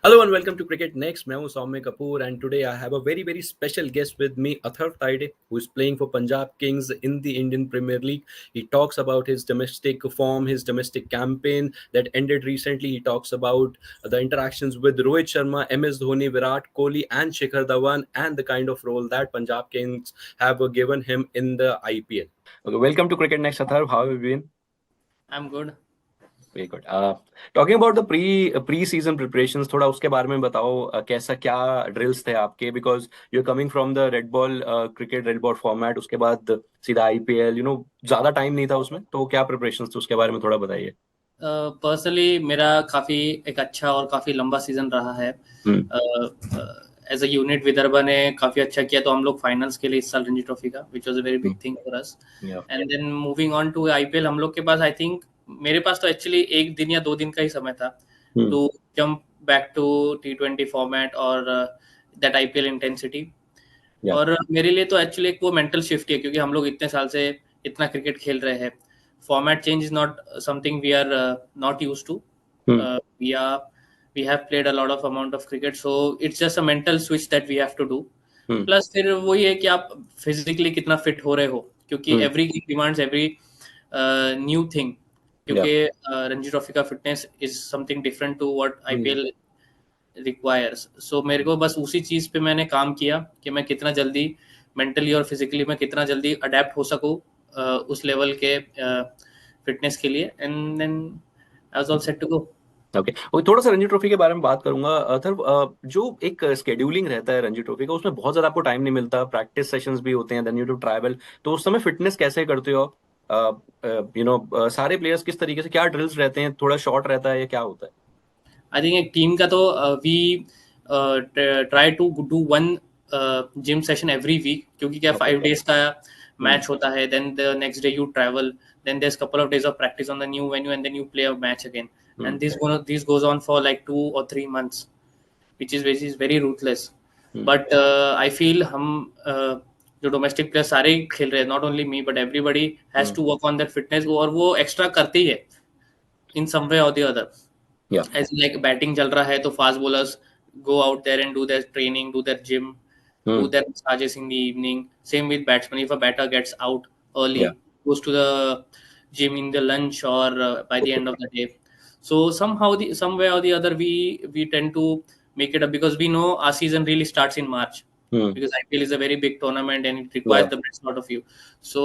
Hello and welcome to Cricket Next. मैं हूं सौम्य Kapoor and today I have a very special guest with me, Atharv Taide, who is playing for Punjab Kings in the Indian Premier League. He talks about his domestic form, his domestic campaign that ended recently. He talks about the interactions with Rohit Sharma, MS Dhoni, Virat Kohli, and Shikhar Dhawan, and the kind of role that Punjab Kings have given him in the IPL. Okay, welcome to Cricket Next, Atharv. How have you been? I'm good. Very good talking about the pre season preparations, थोड़ा उसके बारे में बताओ. कैसा क्या drills थे आपके, because you are coming from the red ball cricket, red ball format, उसके बाद सीधा आईपीएल, ज्यादा टाइम नहीं था उसमें, तो क्या प्रिपरेशंस थे उसके बारे में थोड़ा बताइए. पर्सनली मेरा काफ़ी एक अच्छा और काफ़ी लंबा सीजन रहा है. एज अ यूनिट विदर्भा ने काफ़ी अच्छा किया, तो हम लोग फाइनल्स के लिए इस साल रणजी ट्रॉफी का, which was a very big thing for us. And then moving on to IPL, हम लोग के पास आई थिंक मेरे पास तो एक्चुअली 1 दिन या 2 दिन का ही समय था to jump back to T20 format और दैट आईपीएल इंटेंसिटी. और मेरे लिए तो एक्चुअली एक वो मेंटल शिफ्ट है, क्योंकि हम लोग इतने साल से इतना क्रिकेट खेल रहे हैं. Format change is not something we are not used to. We have played a lot of amount of cricket, so it's just a mental switch that we have to do. Plus फिर वही है कि आप physically कितना fit हो रहे हो, क्योंकि every game demands every new thing. क्योंकि रणजी ट्रॉफी का fitness is something different to what IPL requires. So मेरे को बस उसी चीज पे मैंने काम किया कि मैं कितना जल्दी मेंटली और फिजिकली मैं कितना जल्दी अडेप्ट हो सकूं उस लेवल के फिटनेस के लिए. And then I was all set to go. Okay, थोड़ा सा रणजी ट्रॉफी के बारे में बात करूंगा. जो एक स्केड्यूलिंग रहता है रणजी ट्रॉफी का, उसमें बहुत ज्यादा आपको टाइम नहीं मिलता, प्रैक्टिस सेशंस भी होते हैं, देन यू टू ट्रैवल, तो उस समय फिटनेस कैसे करते हो आप? सारे प्लेयर्स किस तरीके से, क्या ड्रिल्स रहते हैं, थोड़ा शॉर्ट रहता है या क्या होता है? आई थिंक एक टीम का तो we try to do one gym session every week, क्योंकि क्या 5 days का मैच होता है. Then the next day you travel, then there's couple of days of practice on the new venue, and then you play a match again. And this goes on for like 2 or 3 months, which is very ruthless. But I feel हम जो domestic player सारे खेल रहे हैं, not only me but everybody has to work on that fitness, और वो extra करती है in some way or the other. As like batting चल रहा है तो fast bowlers go out there and do their training, do their gym, do their massages in the evening. Same with batsmen. If a batter gets out early, goes to the gym in the lunch or by the end of the day. So somehow, some way or the other, we tend to make it up, because we know our season really starts in March. Because IPL is a very big tournament and it requires the best out of you. So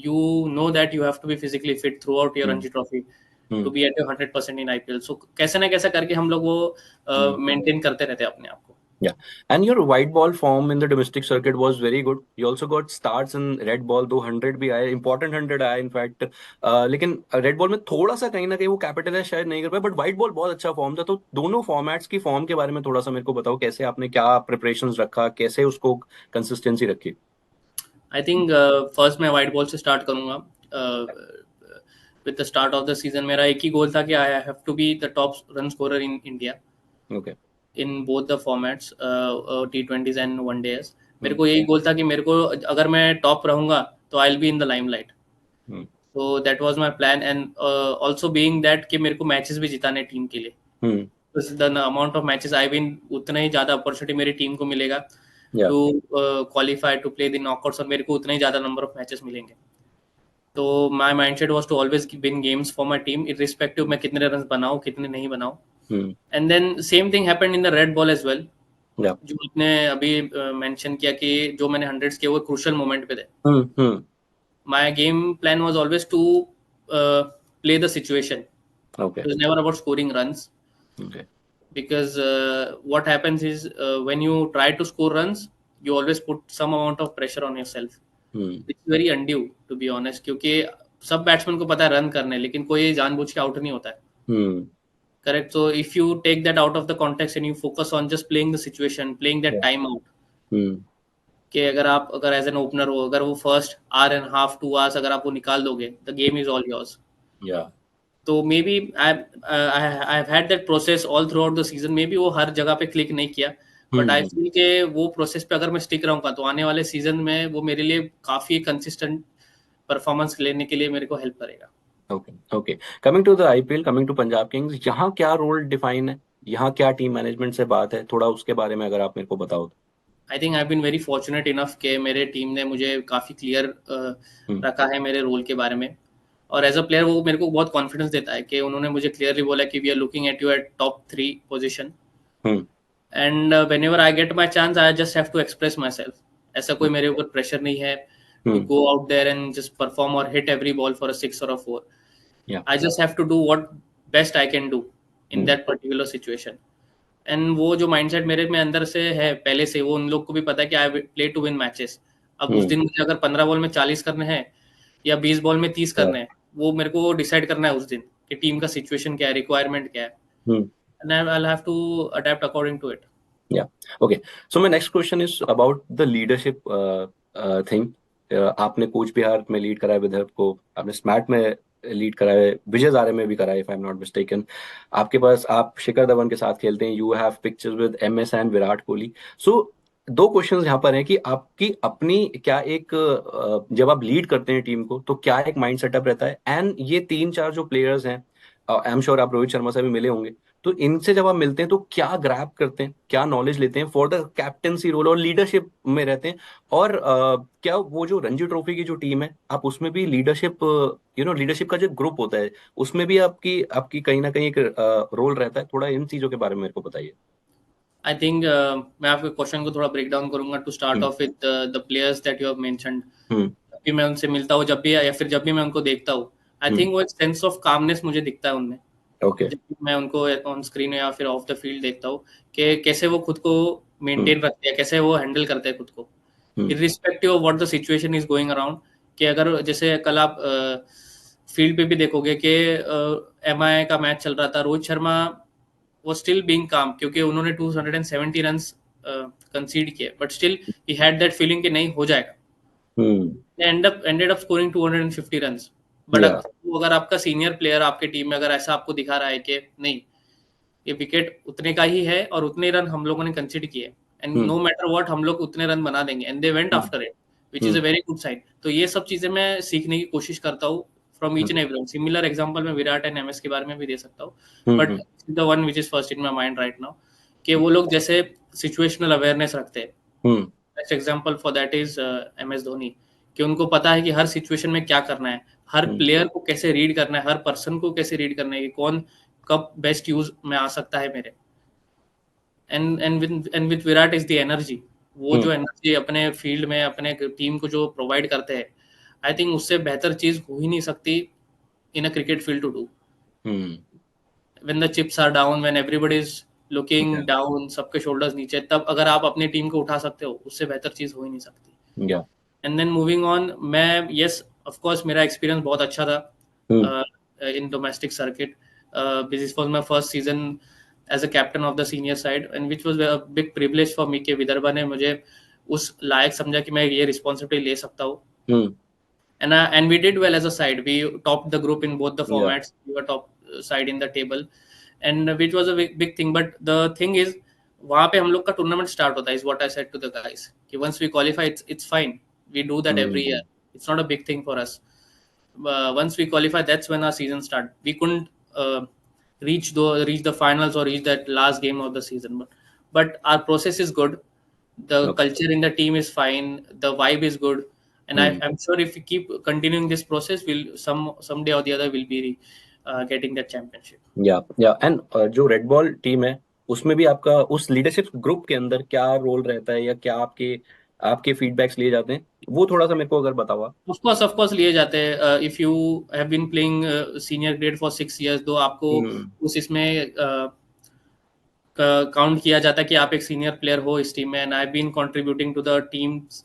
you know that you have to be physically fit throughout your Ranji Trophy to be at your 100% in IPL. So कैसे ना कैसे करके हम लोग वो maintain करते रहते हैं अपने आप को. Yeah, and your white ball form in the domestic circuit was very good. You also got starts in red ball, 200 भी आए, important 100 आया इनफैक्ट. लेकिन रेड बॉल में थोड़ा सा कहीं ना कहीं वो कैपिटलाइज शायद नहीं कर पाए, बट व्हाइट बॉल बहुत अच्छा फॉर्म था. तो दोनों फॉर्मेट्स की फॉर्म के बारे में थोड़ा सा मेरे को बताओ, कैसे आपने क्या प्रिपरेशंस रखा, कैसे उसको कंसिस्टेंसी रखी? आई थिंक फर्स्ट मैं व्हाइट बॉल से स्टार्ट करूंगा. With the start of the season मेरा एक ही गोल था कि I have to be the top run scorer in India. Okay. In both the formats, T20s and one days. मेरे को यही गोल था कि मेरे को अगर मैं टॉप रहूंगा तो I will be in the limelight. So that was my plan. And also being that कि मेरे को मैचेस भी जिताने टीम के लिए. The amount of matches I win, उतना ही ज्यादा अपॉर्चुनिटी मेरी टीम को मिलेगा to qualify to play the knockouts, और मेरे को उतना ही ज्यादा नंबर ऑफ मैचेस मिलेंगे. तो my mindset was to always win games for my team, irrespective मैं कितने रन बनाऊं कितने नहीं बनाऊं. And then same thing happened in the red ball as well. जो आपने अभी मेंशन किया कि जो मैंने 100s किए वो क्रूशियल मोमेंट पे थे. My game plan was always to play the situation. It was never about scoring runs. Because what happens is when you try to score runs, you always put some amount of pressure on yourself. It's very undue, to be honest, क्योंकि सब batsman को पता है run करने, लेकिन कोई जानबूझ के आउट नहीं होता है. Correct. So if you take that out of the context and you focus on just playing the situation, playing that time out, कि अगर एज एन ओपनर हो, अगर वो first hour and half 2 hours अगर आप वो निकाल दोगे, the game is all yours. तो maybe I have had that process all throughout the season. Maybe वो हर जगह पे क्लिक नहीं किया, बट आई फील के वो प्रोसेस पे अगर मैं स्टिक रहूंगा तो आने वाले सीजन में वो मेरे लिए काफी कंसिस्टेंट परफॉर्मेंस लेने के लिए मेरे को हेल्प करेगा. Okay. Coming to the IPL, coming to Punjab kings, यहाँ क्या रोल डिफाइन है? यहाँ क्या टीम मैनेजमेंट से बात है, थोड़ा उसके बारे में अगर आप मेरे को बताओ। I think I been very fortunate enough कि मेरे टीम ने मुझे काफ़ी क्लियर रखा है मेरे रोल के बारे में, और एज अ प्लेयर वो मेरे को बहुत कॉन्फिडेंस देता है कि उन्होंने मुझे क्लियरली बोला कि we are looking at you at top 3 position, and whenever I get my chance I just have to express myself. ऐसा कोई मेरे ऊपर प्रेशर नहीं है to go out there and just perform और hit every ball for a 6 or a 4. I just have to do what best I can do in that particular situation. And वो जो mindset मेरे में अंदर से है पहले से, वो उन लोग को भी पता है कि I play to win matches. अब उस दिन मुझे अगर 15 बॉल में 40 करने हैं या 20 बॉल में 30 करने हैं, वो मेरे को डिसाइड करना है उस दिन कि टीम का सिचुएशन क्या है, रिक्वायरमेंट क्या है, and I'll have to adapt according to it. Yeah. Okay. So my next question is about the leadership thing. आपने कोच बिहार में लीड करा है विदर्भ को, आपने स्मैट में लीड करा है, विजय ज़ारे में भी करा है, if I am not mistaken. आपके पास, आप शिखर धवन के साथ खेलते हैं, you have pictures with MS and Virat Kohli. So दो क्वेश्चंस यहाँ पर हैं कि आपकी अपनी क्या एक जब आप लीड करते हैं टीम को तो क्या एक माइंड सेटअप रहता है, एंड ये 3-4 जो प्लेयर्स हैं, आई एम श्योर आप रोहित शर्मा से भी मिले होंगे, तो इनसे जब आप मिलते हैं तो क्या ग्रैब करते हैं, क्या नॉलेज लेते हैं फॉर द कैप्टेंसी रोल और लीडरशिप में रहते हैं, और क्या वो जो रणजी ट्रॉफी की जो टीम है, आप उसमें भी लीडरशिप, लीडरशिप का जो ग्रुप होता है उसमें भी आपकी आपकी कहीं ना कहीं एक रोल रहता है, थोड़ा इन चीजों के बारे में मेरे को बताइए. आई थिंक मैं आपके क्वेश्चन को थोड़ा ब्रेक डाउन करूंगा to start off with the players that you have mentioned. जब भी मैं उनसे मिलता हूँ, जब भी या फिर जब भी मैं उनको देखता हूँ, आई थिंक वो एक सेंस ऑफ कामनेस मुझे दिखता है उनमें. Okay. जब मैं उनको ऑन स्क्रीन या फिर ऑफ द फील्ड देखता हूँ कि कैसे वो खुद को मेंटेन रखते हैं, कैसे वो हैंडल करते हैं खुद को, irrespective of what the situation is going around. कि अगर जैसे कल आप फील्ड पे भी देखोगे कि MI का मैच चल रहा था, रोहित शर्मा वो स्टिल बीइंग काम, क्योंकि उन्होंने 270 रन्स कंसीड किए, but still he had that feeling कि नहीं हो जाएगा. ended up scoring 250 runs. But अगर आपका सीनियर प्लेयर आपके टीम में अगर ऐसा आपको दिखा रहा है कि नहीं, ये विकेट उतने का ही है और उतने रन हम लोगों ने कंसीडर किए, एंड नो मैटर व्हाट हम लोग उतने रन बना देंगे, and they went after it, which is a very good sign. तो ये सब चीजें मैं सीखने की कोशिश करता हूँ from each and everyone. Similar example मैं विराट एंड MS के बारे में भी दे सकता हूँ, but the one which is first in my mind right now, कि वो लोग जैसे सिचुएशनल अवेयरनेस रखते हैं. Best example for that is MS Dhoni, कि उनको पता है कि हर सिचुएशन में क्या करना है, हर प्लेयर को कैसे रीड करना है, हर पर्सन को कैसे रीड करना है, कि कौन कब बेस्ट यूज में आ सकता है मेरे. And with Virat is the energy. वो जो एनर्जी अपने फील्ड में अपने टीम को जो प्रोवाइड करते हैं, आई थिंक उससे बेहतर चीज हो ही नहीं सकती in a cricket field to do. When the chips are down, when everybody is looking down, सबके शोल्डर्स नीचे, तब अगर आप अपनी टीम को उठा सकते हो, उससे बेहतर चीज हो ही नहीं सकती. एंड देन मूविंग ऑन, मैं यस ऑफ कोर्स मेरा एक्सपीरियंस बहुत अच्छा था in domestic circuit. This was my first season as a captain of the senior side, and which was a big privilege for me कि विदर्भा ने मुझे उस लायक समझा कि मैं ये रिस्पांसिबिलिटी ले सकता हूँ. And we did well as a side. We topped the group in both the formats. We were top side in the table, and which was a big thing. But the thing is, वहाँ पे हम लोग का tournament start होता है. Is what I said to the guys. कि once we qualify, it's fine. We do that every year. It's not a big thing for us. Once we qualify, that's when our season start. We couldn't reach the finals or reach that last game of the season. But our process is good. The culture in the team is fine. The vibe is good. And I'm sure if we keep continuing this process, we'll someday or the other will be getting that championship. Yeah. And जो red ball team है उसमें भी आपका उस leadership group के अंदर क्या role रहता है, या क्या आपके फीडबैक्स लिए जाते हैं, वो थोड़ा सा मेरे को अगर बताओ. Of course लिए जाते हैं. If you have been playing senior grade for 6 years, तो आपको उस इसमें काउंट किया जाता है कि आप एक सीनियर प्लेयर हो इस टीम में. And I been contributing to the teams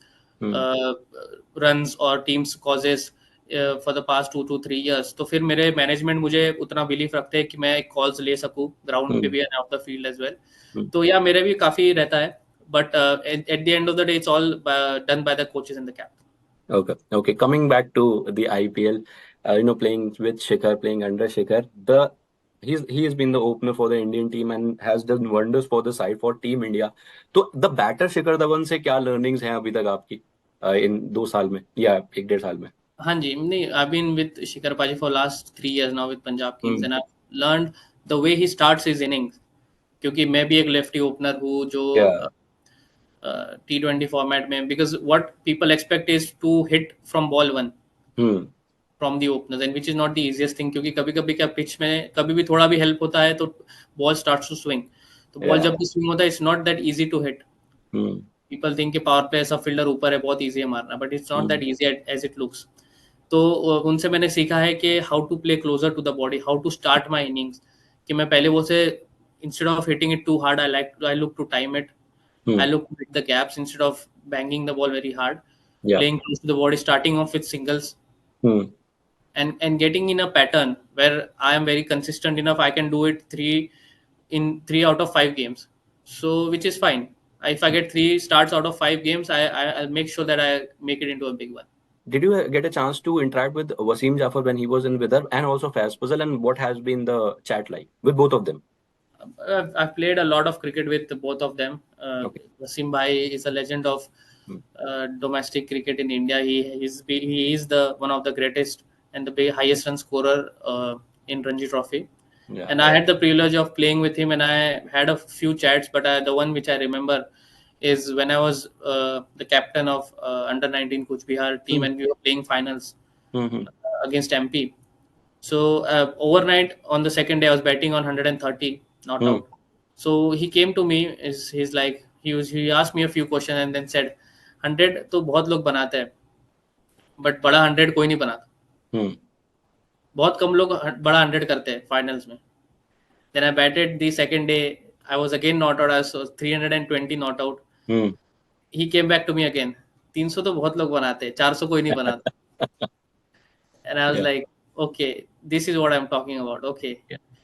runs और teams causes for the past 2 to 3 years. तो फिर मेरे मैनेजमेंट मुझे उतना बिलीव रखते हैं कि मैं कॉल्स ले सकूं ग्राउंड पे भी and of the field as well. तो या मेरे भी काफी रहता है, but at the end of the day it's all done by the coaches and the captain. Okay. Coming back to the IPL, playing with Shikhar, playing under Shikhar, he has been the opener for the Indian team and has done wonders for the side for Team India. तो the batter Shikhar Dhawan से क्या learnings हैं अभी तक आपकी इन 2 साल में या 1-1.5 साल में? हाँ जी, नहीं, I've been with Shikhar Paji for last 3 years now with Punjab Kings, and I've learned the way he starts his innings. क्योंकि मैं भी एक लेफ्टी ओपनर हूँ जो T20 फॉर्मेट में, because what people expect is to hit from ball 1 from the openers, and which is not the easiest thing, क्योंकि कभी कभी क्या पिच में कभी भी थोड़ा भी हेल्प होता है तो बॉल स्टार्ट्स टू स्विंग, तो बॉल जब भी स्विंग होता है it's not that easy to hit. People think कि पावर प्ले ऐसा फील्डर ऊपर है बहुत इजी है मारना, but it's not that easy as it looks. तो उनसे मैंने सीखा है कि how to play closer to the body, how to start my innings, कि मैं पहले वो से instead of hitting it to hard I look to time it, I look to hit the gaps instead of banging the ball very hard. Playing close to the body, starting off with singles, and getting in a pattern where I am very consistent enough. I can do it 3 out of 5 games. So which is fine. If I get 3 starts out of 5 games, I'll make sure that I make it into a big one. Did you get a chance to interact with Wasim Jafar when he was in Vidarbh, and also Faz Fazal, and what has been the chat like with both of them? I've played a lot of cricket with both of them. Wasim Bhai is a legend of domestic cricket in India. He is the one of the greatest and the highest run scorer in Ranji Trophy. And I had the privilege of playing with him, and I had a few chats. But the one which I remember is when I was the captain of under 19 Kuch Bihar team, and we were playing finals against MP. So overnight on the second day, I was batting on 130. Not out. So he came to me. He's like he asked me a few questions and then said, 100 तो बहुत लोग बनाते हैं, but बड़ा 100 कोई नहीं बनाता. बहुत कम लोग बड़ा 100 करते हैं फाइनल्स में. Then I batted the second day. I was again not out. I was 320 not out. He came back to me again. 300 तो बहुत लोग बनाते हैं, 400 कोई नहीं बनाता. And I was like, okay, this is what I'm talking about. Okay.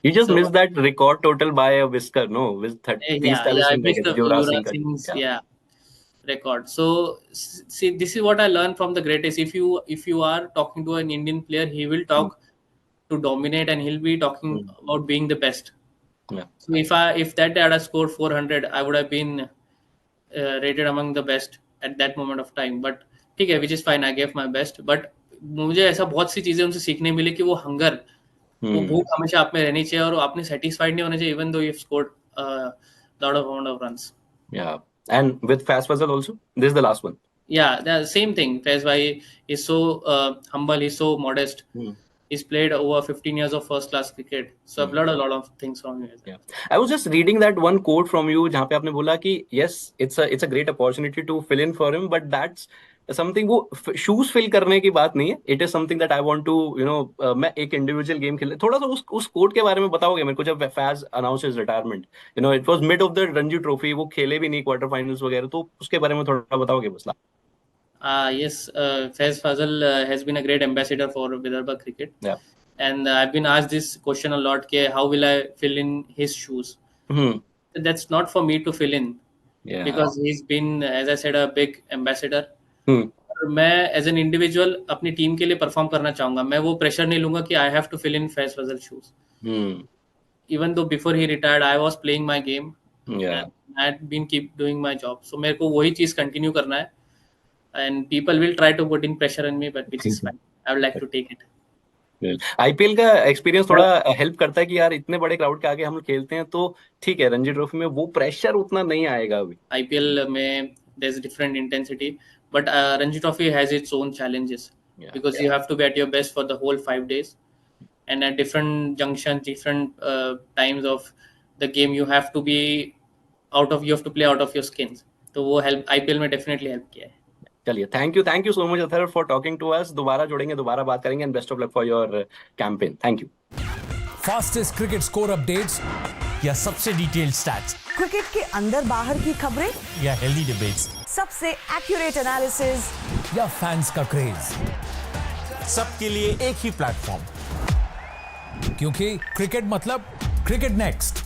You just missed that record total by a whisker, no? With 30. I missed the Yuvraj Singh's record. So see, this is what I learned from the greatest. If you are talking to an Indian player, he will talk to dominate, and he'll be talking about being the best. So if that day I had scored 400, I would have been rated among the best at that moment of time. But ठीक है, which is fine. I gave my best. But मुझे ऐसा बहुत सी चीजें उनसे सीखने मिली कि वो हंगर, वो भूख हमेशा आप में रहनी चाहिए, और आपने satisfied नहीं होना चाहिए even though you've scored lot of amount of runs. Yeah, and with Faz Fazal also, this is the last one. Yeah, the same thing. Faz Bhai is so humble, he's so modest. He's played over 15 years of first class cricket, so I've learned a lot of things from him. Yeah, I was just reading that one quote from you जहाँ पे आपने बोला कि yes, it's a great opportunity to fill in for him, but that's something, वो shoes fill करने की बात नहीं है. It is something that I want to मैं एक इंडिविजुअल गेम खेलने. थोड़ा सा उस कोर्ट के बारे में बताओगे मेरे को. जब Faiz announce his retirement, it was mid of the Ranji trophy, वो खेले भी नहीं क्वार्टर फाइनल्स वगैरह, तो उसके बारे में थोड़ा बताओगे बस. Yes, Faiz Fazal has been a great ambassador for Vidarbha cricket. Yeah. And I've been asked this question a lot, how will I fill in his shoes? That's not for me to fill in. Yeah. Because he's been, as I said, a big ambassador. मैं as an individual अपनी team के लिए perform करना चाहूंगा. मैं वो pressure नहीं लूंगा कि I have to fill in Faiz Fazal shoes. Even though before he retired I was playing my game, I had been keep doing my job. So मेरे को वही चीज कंटिन्यू करना है, and people will try to put in pressure on me, but which is fine. I would like to take it. IPL का experience थोड़ा help करता है कि यार इतने बड़े क्राउड के आगे हम खेलते हैं, तो ठीक है, रणजी ट्रॉफी में वो प्रेशर उतना नहीं आएगा. अभी आईपीएल में there is different intensity, but Ranji Trophy has its own challenges, because you have to be at your best for the whole 5 days, and at different junctions, different times of the game, you have to play out of your skins. तो वो help IPL में definitely help किया है. चलिए, thank you so much Athar for talking to us. दोबारा जोड़ेंगे, दोबारा बात करेंगे, and best of luck for your campaign. Thank you. Fastest cricket score updates या सबसे डिटेल्ड स्टैट्स, क्रिकेट के अंदर बाहर की खबरें या हेल्दी डिबेट्स, सबसे एक्यूरेट एनालिसिस या फैंस का क्रेज, सबके लिए एक ही प्लेटफॉर्म, क्योंकि क्रिकेट मतलब क्रिकेट नेक्स्ट.